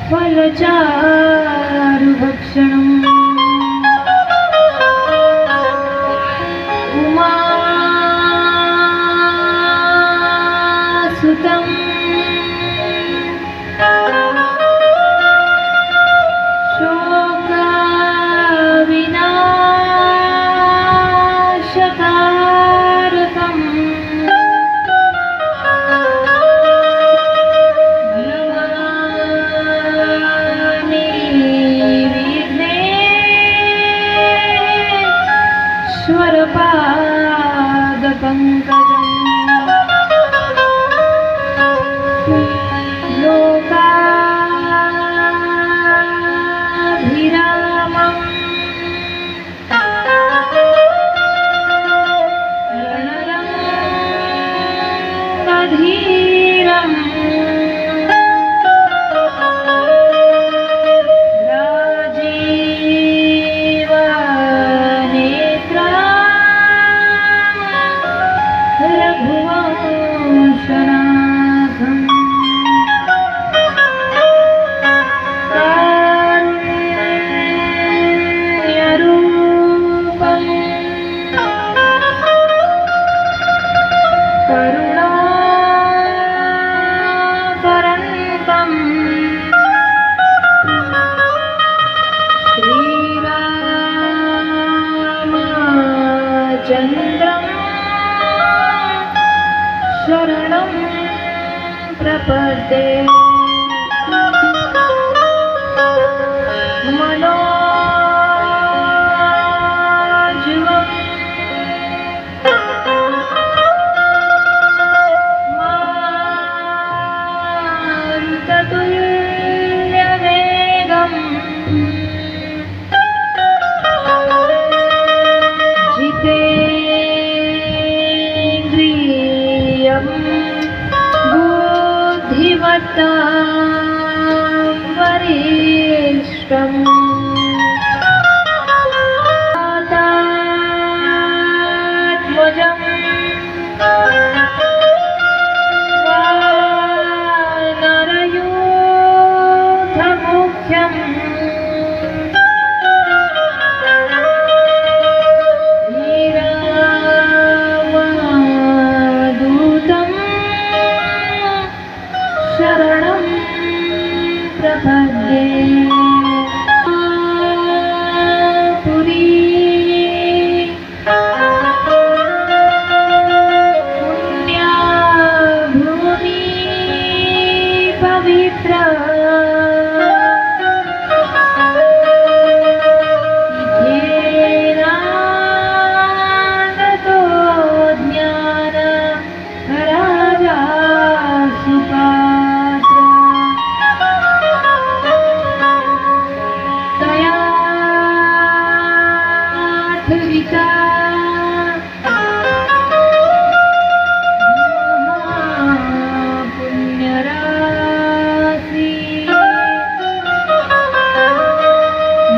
फलचारुभक्षणम् उमासुतं चन्द्रं शरणं प्रपद्ये मनोज्वं मारुततुल्यवेगम् बुद्धिमतां वरिष्ठम् वातात्मजम् वानरयूथमुख्यम् शरणं प्रपद्ये पुरी पुण्यभूमि पवित्र इथेनागतो ज्ञान राजा सुपात्र दयार्थविता महापुण्यराशि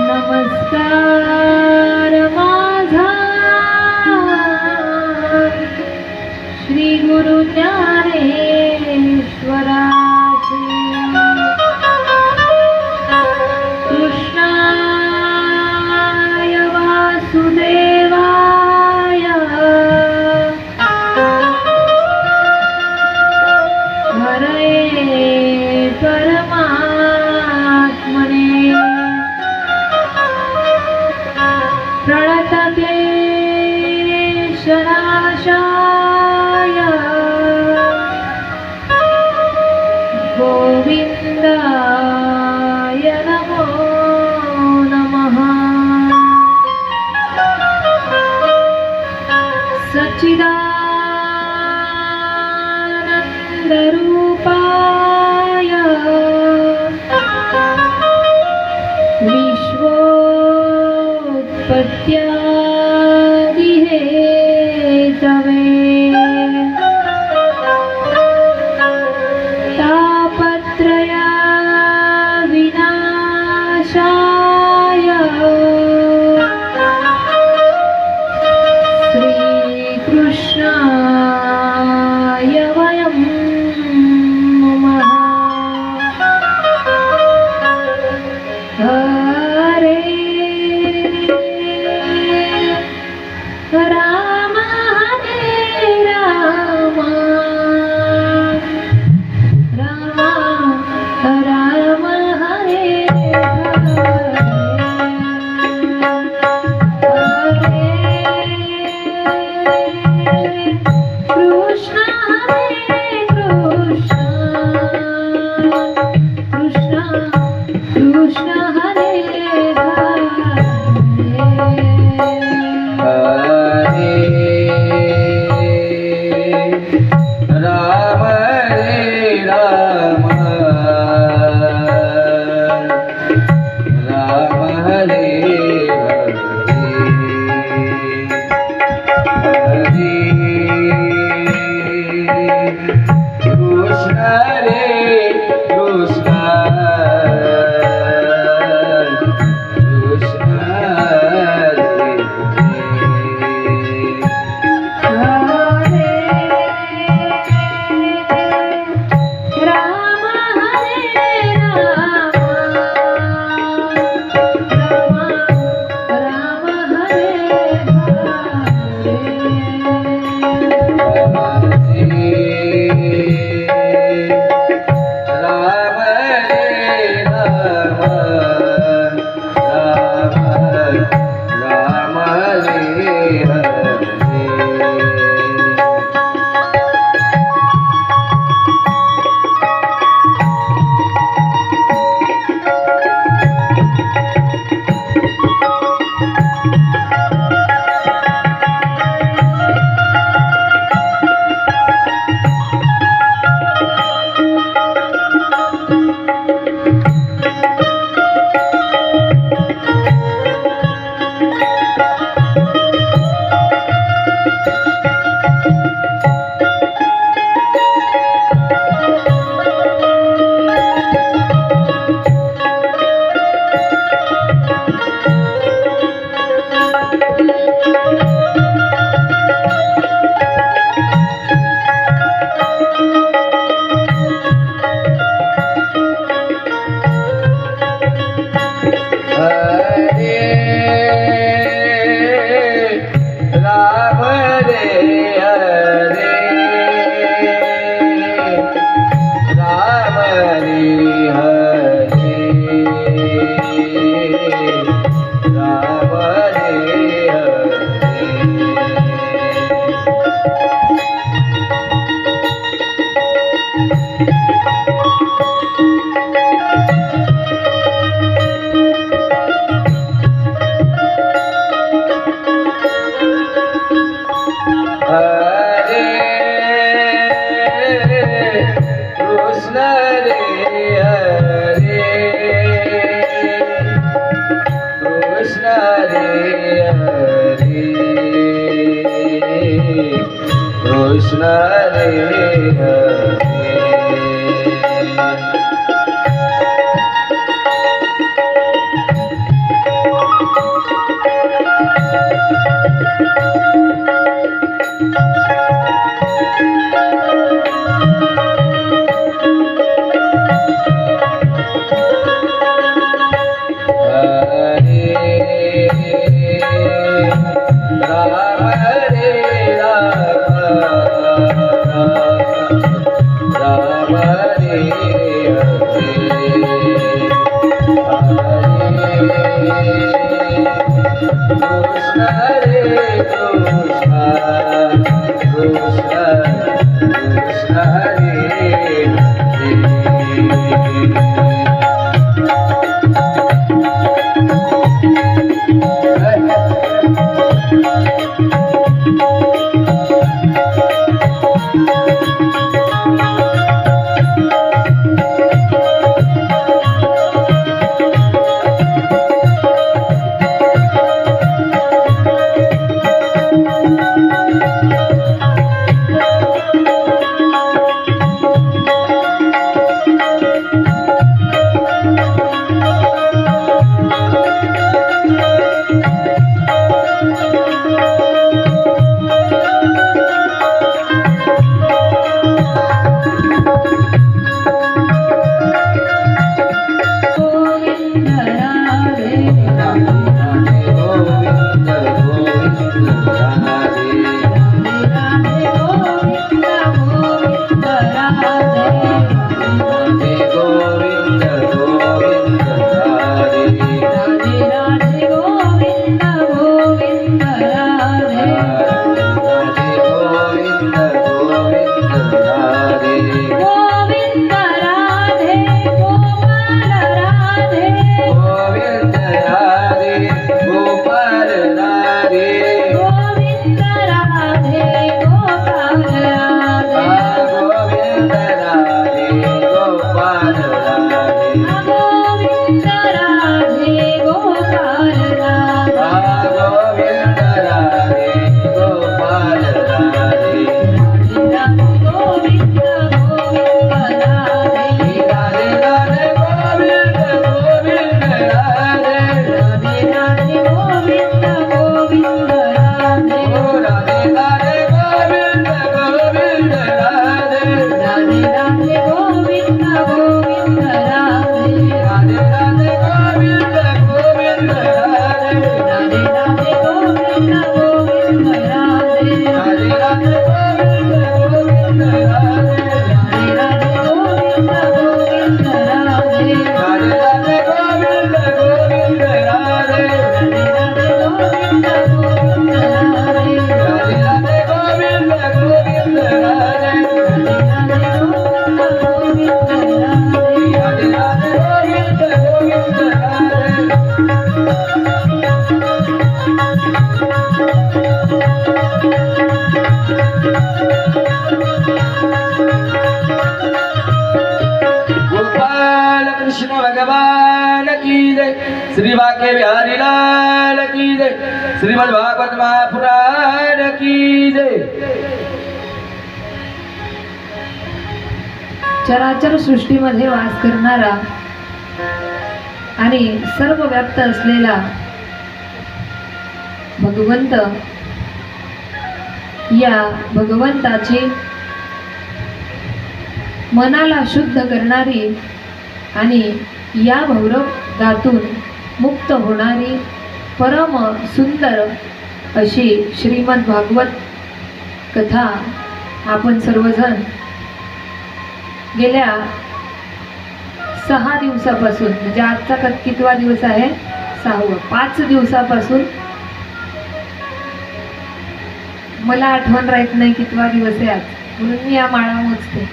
नमस्कार माझा श्री गुरु ज्ञानेश्वराचे कृष्णाय वासुदेवाय हरये परमात्मने प्रणतक्लेशनाशाय गोविन्दाय नमो नमः। सच्चिदानन्दरूपाय विश्वोत्पत्त्यादिहेतवे तापत्रया विनाशाय श्रीकृष्णाय वयं नमः। Krishna भगवान की जय, श्री वाक्य बिहारी लाल की जय, श्रीमद् भागवत महापुराण की जय। चराचर सृष्टीमध्ये वास करणारा आणि सर्व व्याप्त असलेला भगवंत, या भगवंताची मनाला शुद्ध करणारी आणि या भवरोगातून मुक्त होणारी परम सुंदर अशी श्रीमद् भागवत कथा आपण सर्वजण गेल्या 6 दिवसापासून, म्हणजे आजचा कितवा दिवस आहे? 6वा, 5 दिवसापासून मला आठवण राहत नाही कितवा दिवस आहे आज, म्हणून मी या माळा मोजते।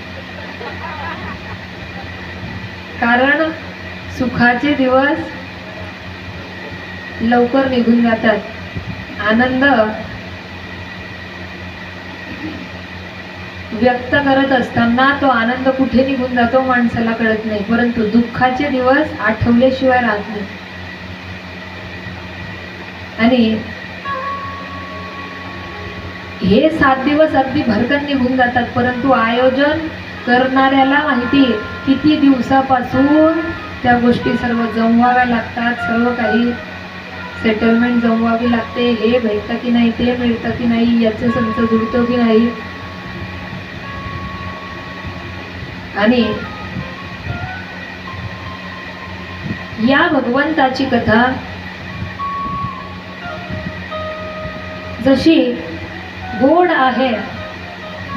कारण सुखाचे दिवस लवकर निघून जातात. आनंद व्यक्त करत असताना तो आनंद कुठे निघून जातो माणसाला कळत नाही, परंतु दुःखाचे दिवस आठवल्याशिवाय राहत नाही. आणि हे 7 दिवस अगदी भरकन निघून जातात, परंतु आयोजन करणाऱ्याला माहिती किती दिवसापासून त्या गोष्टी सर्व जमवाव्या लागतात, सर्व काही सेटलमेंट जमवावी लागते. हे भेटतं की नाही, ते मिळतं की नाही, याचे संच जुळतो की नाही. आणि या भगवंताची कथा जशी गोड आहे,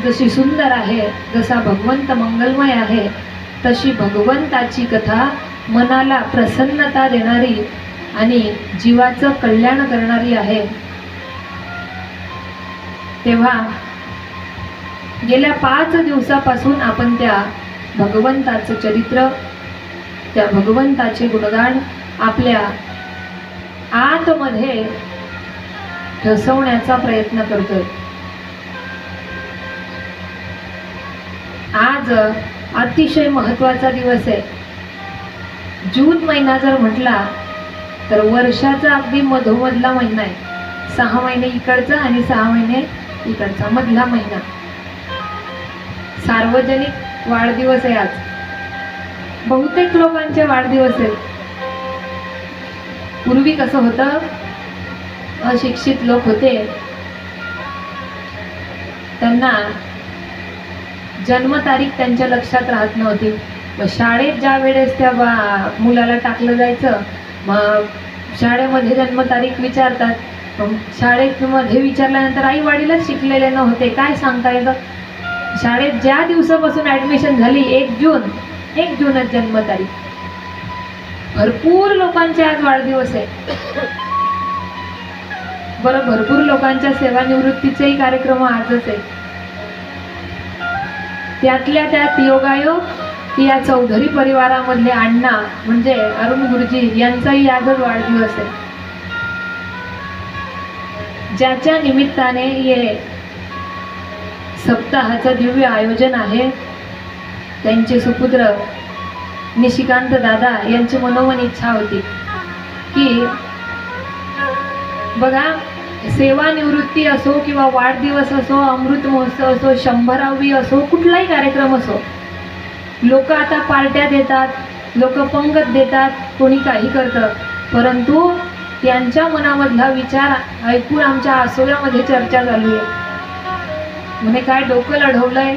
जशी सुंदर आहे, जसा भगवंत मंगलमय आहे, तशी भगवंताची कथा मनाला प्रसन्नता देणारी आणि जीवाचं कल्याण करणारी आहे. तेव्हा गेल्या 5 दिवसापासून आपण त्या भगवंताचं चरित्र, त्या भगवंताचे गुणगान आपल्या आतमध्ये ठसवण्याचा प्रयत्न करतोय. आज अतिशय महत्त्वाचा दिवस आहे. जून महिना जर म्हटला तर वर्षाचा अगदी मधोमधला महिना आहे. 6 महिने इकडचा आणि 6 महिने इकडचा मधला महिना. सार्वजनिक वाढदिवस आहे आज. बहुतेक लोकांचे वाढदिवस आहेत. पूर्वी कसं होतं, अशिक्षित लोक होते, त्यांना जन्मतारीख त्यांच्या लक्षात राहत नव्हती. मग शाळेत ज्या वेळेस त्या मुलाला टाकलं जायचं, मग शाळेमध्ये जन्मतारीख विचारतात. शाळेत मध्ये विचारल्यानंतर आई वडीलच शिकलेले नव्हते, काय सांगता येतं. शाळेत ज्या दिवसापासून ऍडमिशन झाली 1 जूनच जन्मतारीख. भरपूर लोकांचे आज वाढदिवस आहे. बरं, भरपूर लोकांच्या सेवानिवृत्तीचेही कार्यक्रम आजच आहे. त्यातल्या त्यात योगायोग की या चौधरी परिवारामधले अण्णा म्हणजे अरुण गुरुजी यांचाही आजच वाढदिवस आहे. ज्याच्या निमित्ताने हे सप्ताहाचं दिव्य आयोजन आहे, त्यांचे सुपुत्र निशिकांत दादा यांची मनोमन इच्छा होती की बघा, सेवानिवृत्ती असो किंवा वाढदिवस असो, अमृत महोत्सव असो, 100वी असो, कुठलाही कार्यक्रम असो, लोक आता पार्ट्या देतात, लोक पंगत देतात, कोणी काही करतं, परंतु त्यांच्या मनामधला विचार ऐकून आमच्या आसोव्यामध्ये चर्चा चालू आहे. म्हणे काय डोकं लढवलंय,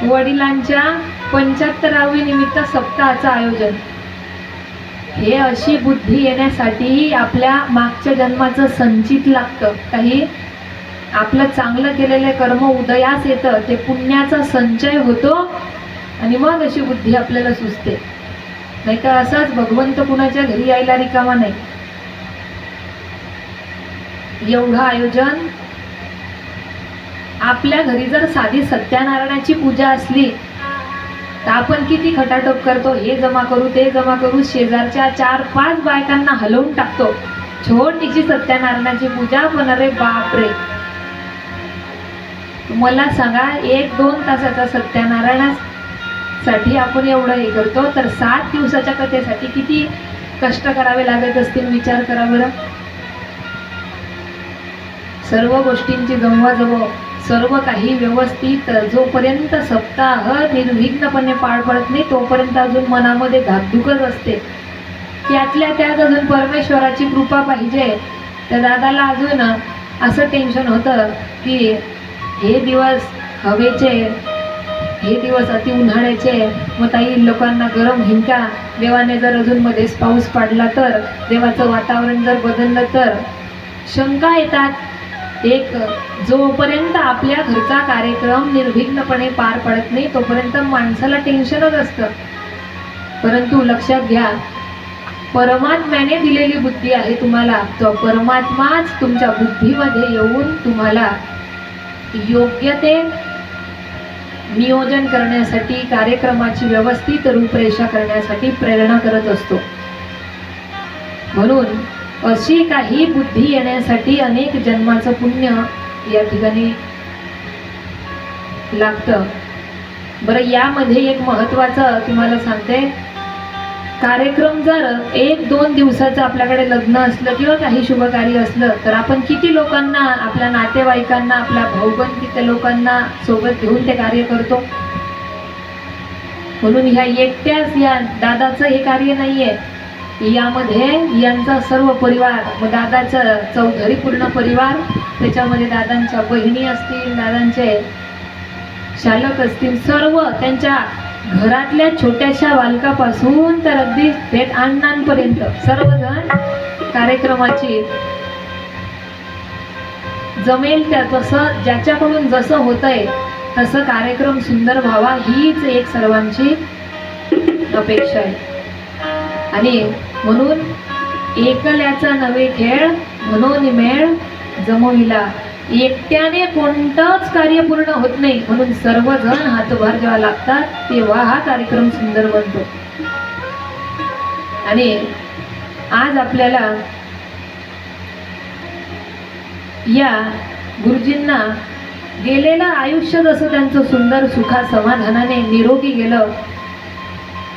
वडिलांच्या 75वी निमित्त सप्ताहाचं आयोजन. हे अशी बुद्धी येण्यासाठी आपल्या मागच्या जन्माचं संचित लागतं. काही आपलं चांगलं केलेले कर्म उदयास येतं, ते पुण्याचा संचय होतो आणि मग अशी बुद्धी आपल्याला सुचते. नाही तर असंच भगवंत कुणाच्या घरी यायला रिकामा नाही. एवढं आयोजन, आपल्या घरी जर साधी सत्यनारायणाची पूजा असली तर आपण किती खटाटोप करतो, हे जमा करू, ते जमा करू, शेजारच्या 4-5 बायकांना हलवून टाकतो. छोटीशी सत्यनारायणाची पूजा, पण अरे बापरे, मला सांगा 1-2 तासाच्या सत्यनारायणासाठी आपण एवढं हे करतो, तर 7 दिवसाच्या कथेसाठी किती कष्ट करावे लागत असतील, विचार करा बरं. सर्व गोष्टींची जमवाजमव, सर्व काही व्यवस्थित, जोपर्यंत सप्ताह निर्विघ्नपणे पार पडत नाही तोपर्यंत अजून मनामध्ये धाकधुकच असते. त्यातल्या त्यात अजून परमेश्वराची कृपा पाहिजे. त्या दादाला अजून असं टेन्शन होतं की हे दिवस हवेचे, हे दिवस अति उन्हाळ्याचे, मग ताई लोकांना गरम हिंका, देवाने जर अजून मध्येच पाऊस पडला तर, देवाचं वातावरण जर बदललं तर शंका येतात. एक जोपर्यंत आपल्या घरचा कार्यक्रम निर्विघ्नपणे पार पडत नाही तोपर्यंत माणसाला टेन्शनच असतं. परंतु लक्षात घ्या, परमात्म्याने दिलेली बुद्धी आहे तुम्हाला, तो परमात्माच तुमच्या बुद्धीमध्ये येऊन तुम्हाला योग्य ते नियोजन करण्यासाठी, कार्यक्रमाची व्यवस्थित रूपरेषा करण्यासाठी प्रेरणा करत असतो. म्हणून अशी काही बुद्धी येण्यासाठी अनेक जन्माचं पुण्य या ठिकाणी लागतं. बरं, यामध्ये एक महत्त्वाचं तुम्हाला सांगते, कार्यक्रम जर 1-2 दिवसाचं आपल्याकडे लग्न असलं किंवा काही शुभ कार्य असलं तर आपण किती लोकांना, आपल्या नातेवाईकांना, आपल्या भाऊबंदीच्या लोकांना सोबत घेऊन ते कार्य करतो. म्हणून ह्या एकट्याच या दादाचं हे कार्य नाहीये, यामध्ये यांचा सर्व परिवार, मग दादाचं चौधरी पूर्ण परिवार, त्याच्यामध्ये दादांच्या बहिणी असतील, दादांचे शालक असतील, सर्व त्यांच्या घरातल्या छोट्याशा बालकापासून तर अगदी थेट अण्णांपर्यंत सर्वजण कार्यक्रमाची जमेल त्या तसं, ज्याच्याकडून जसं होतंय तसं कार्यक्रम सुंदर व्हावा हीच एक सर्वांची अपेक्षा आहे. आणि म्हणून एकल्याचा नवे खेळ म्हणून मेळ जमविला, एकट्याने कोणतंच कार्य पूर्ण होत नाही. म्हणून सर्वजण हातभार जेव्हा लागतात तेव्हा हा कार्यक्रम सुंदर बनतो. आणि आज आपल्याला या गुरुजींना गेलेलं आयुष्य जसं त्यांचं सुंदर सुखा समाधानाने निरोगी गेलं,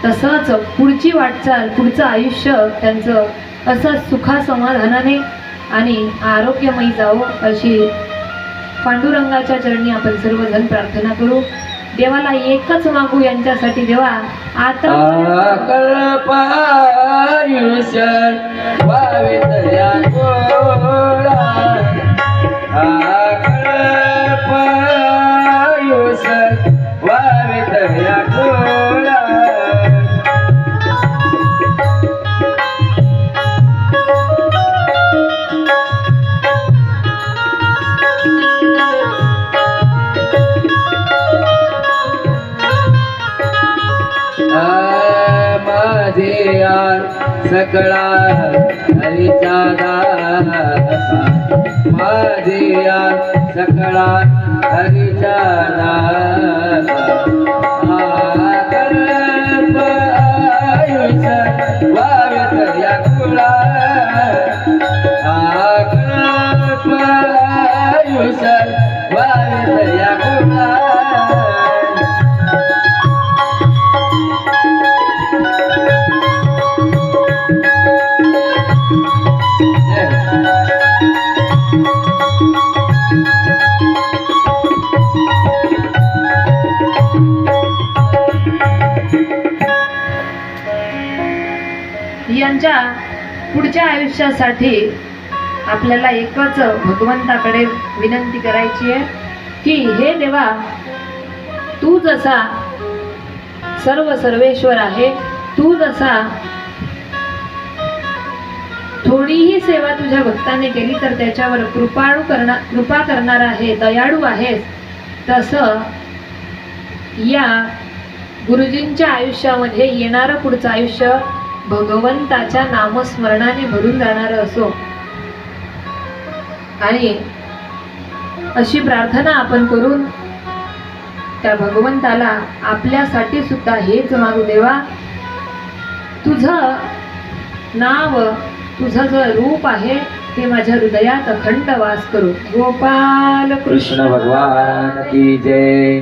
तसंच पुढची वाटचाल, पुढचं आयुष्य त्यांचं असं सुखा समाधानाने आणि आरोग्यमयी जावं अशी पांडुरंगाच्या चरणी आपण सर्वजण प्रार्थना करू. देवाला एकच मागू यांच्यासाठी, देवा आता सकळा हरीचा दासा, माझे या सकळा हरीचा दासा, कल्प आयुष्य वावेत या कुळा, कल्प आयुष्य वावेत या कुळा. यांच्या पुढच्या आयुष्यासाठी आपल्याला एकच भगवंताकडे विनंती करायची आहे की हे देवा, तू जसा सर्व सर्वेश्वर आहे, तू जसा थोडीही सेवा तुझ्या भक्ताने केली तर त्याच्यावर कृपा करणार आहे, दयाळू आहेस, तसं या गुरुजींच्या आयुष्यामध्ये येणारं पुढचं आयुष्य भगवंताच्या नामस्मरणाने भरून जाणारं असो. आणि अशी प्रार्थना आपण करून त्या भगवंताला आपल्यासाठी सुद्धा हेच मागू, देवा तुझं नाव, तुझं जे रूप आहे ते माझ्या हृदयात अखंड वास करू. गोपाल कृष्ण भगवान की जय.